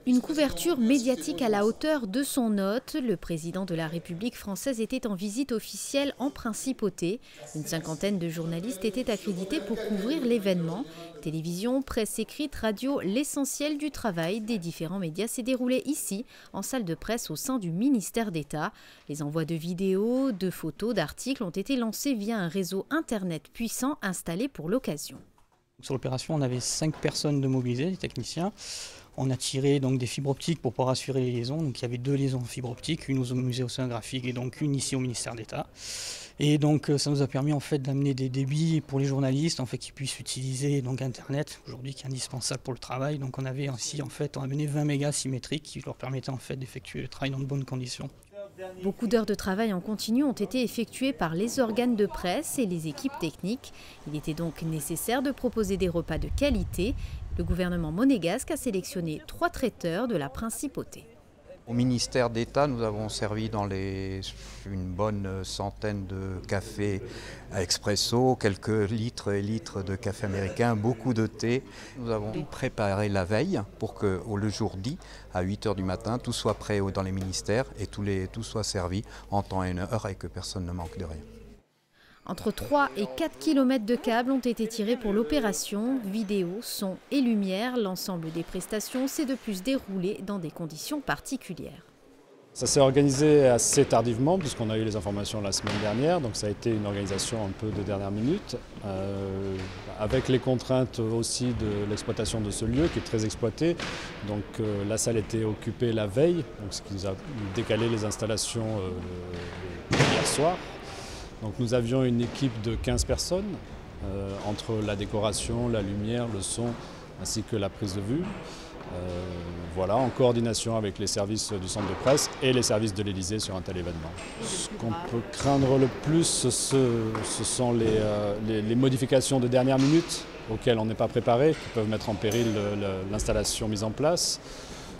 Une couverture médiatique à la hauteur de son hôte. Le président de la République française était en visite officielle en Principauté. Une cinquantaine de journalistes étaient accrédités pour couvrir l'événement. Télévision, presse écrite, radio, l'essentiel du travail des différents médias s'est déroulé ici, en salle de presse au sein du ministère d'État. Les envois de vidéos, de photos, d'articles ont été lancés via un réseau internet puissant installé pour l'occasion. Sur l'opération, on avait 5 personnes de mobilisés, des techniciens. On a tiré donc des fibres optiques pour pouvoir assurer les liaisons. Donc il y avait 2 liaisons de fibres optiques, une au musée océanographique et donc une ici au ministère d'État. Et donc ça nous a permis en fait d'amener des débits pour les journalistes en fait qui puissent utiliser donc Internet aujourd'hui qui est indispensable pour le travail. Donc on avait aussi en fait amené 20 mégas symétriques qui leur permettaient en fait d'effectuer le travail dans de bonnes conditions. Beaucoup d'heures de travail en continu ont été effectuées par les organes de presse et les équipes techniques. Il était donc nécessaire de proposer des repas de qualité. Le gouvernement monégasque a sélectionné 3 traiteurs de la Principauté. Au ministère d'État, nous avons servi dans une bonne centaine de cafés à expresso, quelques litres et litres de café américain, beaucoup de thé. Nous avons préparé la veille pour que le jour dit, à 8 h du matin, tout soit prêt dans les ministères et tout soit servi en temps et en heure et que personne ne manque de rien. Entre 3 et 4 km de câbles ont été tirés pour l'opération. Vidéo, son et lumière, l'ensemble des prestations s'est de plus déroulé dans des conditions particulières. Ça s'est organisé assez tardivement puisqu'on a eu les informations la semaine dernière, donc ça a été une organisation un peu de dernière minute, avec les contraintes aussi de l'exploitation de ce lieu qui est très exploité. Donc la salle était occupée la veille, donc ce qui nous a décalé les installations hier soir. Donc nous avions une équipe de 15 personnes, entre la décoration, la lumière, le son, ainsi que la prise de vue. Voilà, en coordination avec les services du centre de presse et les services de l'Élysée sur un tel événement. Ce qu'on peut craindre le plus, ce sont les modifications de dernière minute auxquelles on n'est pas préparé, qui peuvent mettre en péril l'installation mise en place.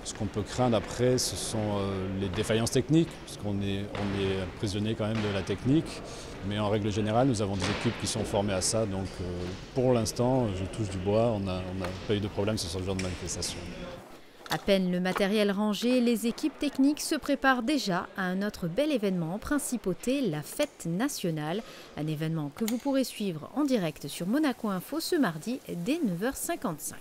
Ce qu'on peut craindre après, ce sont les défaillances techniques, parce qu'on est prisonnier quand même de la technique. Mais en règle générale, nous avons des équipes qui sont formées à ça. Donc pour l'instant, je touche du bois, on n'a pas eu de problème sur ce genre de manifestation. À peine le matériel rangé, les équipes techniques se préparent déjà à un autre bel événement en Principauté, la Fête nationale. Un événement que vous pourrez suivre en direct sur Monaco Info ce mardi dès 9 h 55.